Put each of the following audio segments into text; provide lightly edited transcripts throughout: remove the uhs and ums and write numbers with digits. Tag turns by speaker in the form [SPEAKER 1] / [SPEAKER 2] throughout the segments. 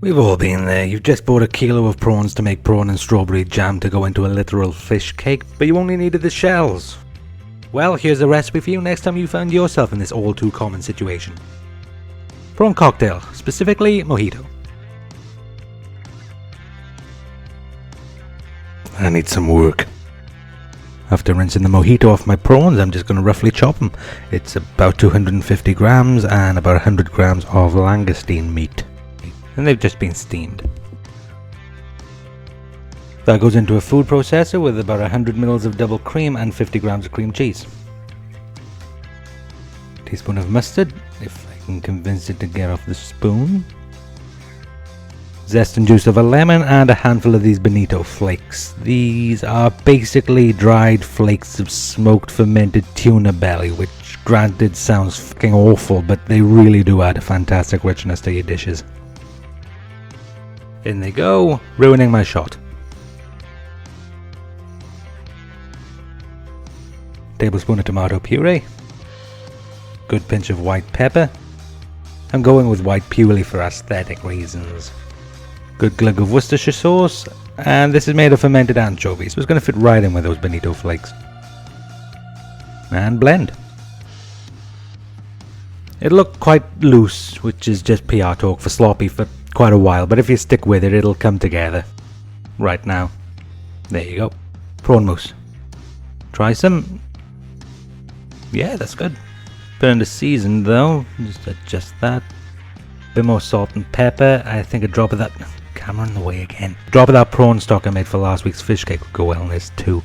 [SPEAKER 1] We've all been there. You've just bought a kilo of prawns to make prawn and strawberry jam to go into a literal fish cake, but you only needed the shells. Well, here's a recipe for you next time you find yourself in this all too common situation. Prawn cocktail, specifically mojito. I need some work. After rinsing the mojito off my prawns, I'm just going to roughly chop them. It's about 250 grams and about 100 grams of langoustine meat. And they've just been steamed. That goes into a food processor with about 100 ml of double cream and 50 grams of cream cheese. Teaspoon of mustard, if I can convince it to get off the spoon. Zest and juice of a lemon and a handful of these bonito flakes. These are basically dried flakes of smoked fermented tuna belly, which granted sounds fucking awful, but they really do add a fantastic richness to your dishes. In they go, ruining my shot. Tablespoon of tomato puree. Good pinch of white pepper. I'm going with white purely for aesthetic reasons. Good glug of Worcestershire sauce, and this is made of fermented anchovies, so it's going to fit right in with those bonito flakes. And blend. It'll look quite loose, which is just PR talk for sloppy for quite a while, but if you stick with it, it'll come together. Right now. There you go. Prawn mousse. Try some. Yeah, that's good. Bit under seasoned though, just adjust that. Bit more salt and pepper. I think a drop of that. Camera in the way again. A drop of that prawn stock I made for last week's fish cake would go well in this too.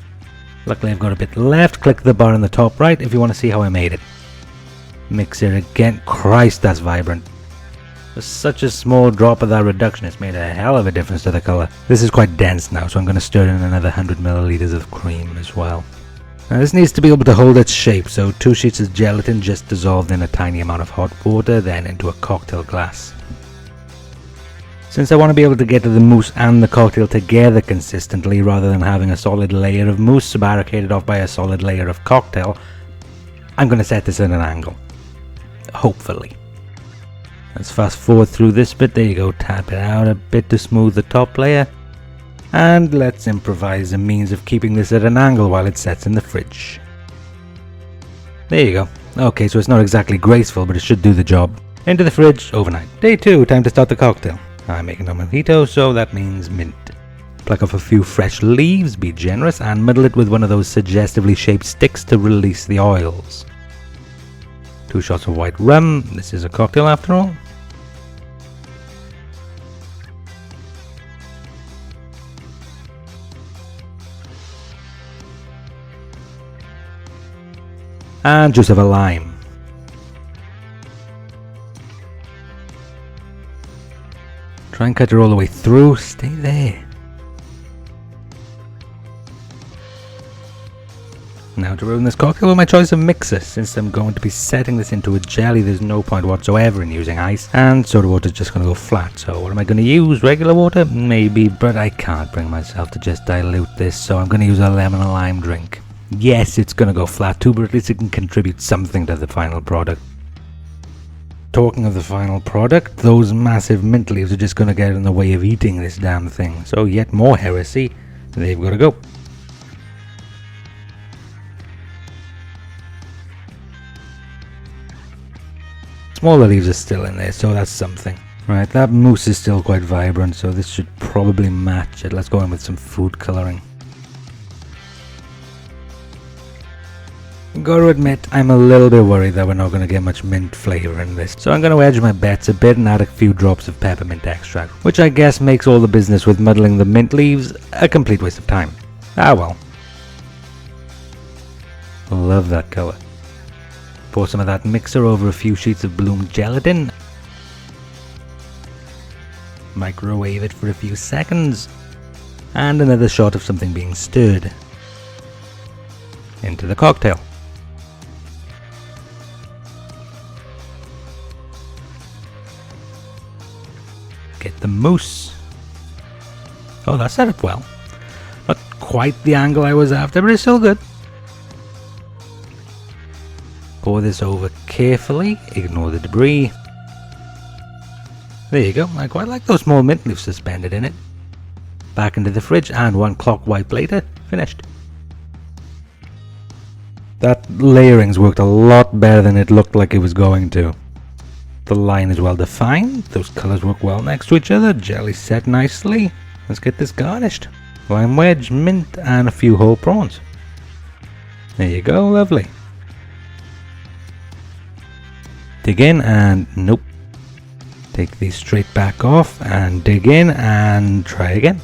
[SPEAKER 1] Luckily I've got a bit left. Click the bar in the top right if you want to see how I made it. Mix it again. Christ, that's vibrant. With such a small drop of that reduction, it's made a hell of a difference to the colour. This is quite dense now, so I'm going to stir in another 100 milliliters of cream as well. Now this needs to be able to hold its shape, so 2 sheets of gelatin just dissolved in a tiny amount of hot water, then into a cocktail glass. Since I want to be able to get to the mousse and the cocktail together consistently, rather than having a solid layer of mousse barricaded off by a solid layer of cocktail, I'm going to set this at an angle. Hopefully. Let's fast forward through this bit. There you go. Tap it out a bit to smooth the top layer. And let's improvise a means of keeping this at an angle while it sets in the fridge. There you go. Okay, so it's not exactly graceful, but it should do the job. Into the fridge overnight. Day 2, time to start the cocktail. I'm making a mojito, so that means mint. Pluck off a few fresh leaves, be generous, and muddle it with one of those suggestively shaped sticks to release the oils. 2 shots of white rum. This is a cocktail after all. And juice of a lime. Try and cut it all the way through. Stay there. Now to ruin this cocktail with my choice of mixer. Since I'm going to be setting this into a jelly, there's no point whatsoever in using ice, and soda water is just going to go flat. So what am I going to use? Regular water? Maybe, but I can't bring myself to just dilute this, so I'm going to use a lemon and lime drink. Yes, it's going to go flat too, but at least it can contribute something to the final product. Talking of the final product, those massive mint leaves are just going to get in the way of eating this damn thing. So yet more heresy. They've got to go. Smaller leaves are still in there, so that's something. Right, that mousse is still quite vibrant, so this should probably match it. Let's go in with some food colouring. Gotta admit, I'm a little bit worried that we're not going to get much mint flavour in this, so I'm going to edge my bets a bit and add a few drops of peppermint extract, which I guess makes all the business with muddling the mint leaves a complete waste of time. Ah well. Love that colour. Pour some of that mixer over a few sheets of bloomed gelatin. Microwave it for a few seconds. And another shot of something being stirred. Into the cocktail. Get the mousse. Oh, that set up well. Not quite the angle I was after, but it's still good. Pour this over carefully, ignore the debris. There you go. I quite like those small mint leaves suspended in it. Back into the fridge, and 1 clock wipe later, finished. That layering's worked a lot better than it looked like it was going to. The line is well defined, those colours work well next to each other, jelly's set nicely. Let's get this garnished. Lime wedge, mint, and a few whole prawns. There you go, lovely. Dig in and nope. Take these straight back off and dig in and try again.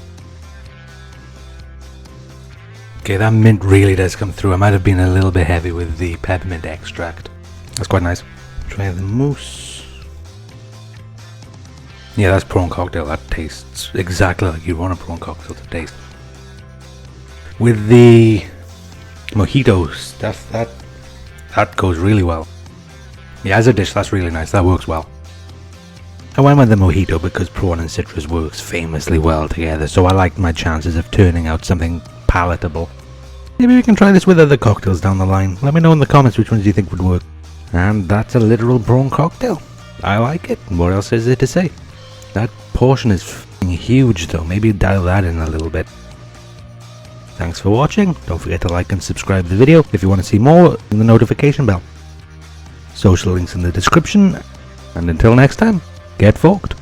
[SPEAKER 1] Okay, that mint really does come through. I might have been a little bit heavy with the peppermint extract. That's quite nice. Try the mousse. Yeah, that's prawn cocktail. That tastes exactly like you want a prawn cocktail to taste. With the mojito stuff, that goes really well. Yeah, as a dish, that's really nice. That works well. I went with the mojito because prawn and citrus works famously well together, so I like my chances of turning out something palatable. Maybe we can try this with other cocktails down the line. Let me know in the comments which ones you think would work. And that's a literal prawn cocktail. I like it. What else is there to say? That portion is f***ing huge though. Maybe dial that in a little bit. Thanks for watching. Don't forget to like and subscribe to the video if you want to see more, in the notification bell. Social links in the description. And until next time, get forked.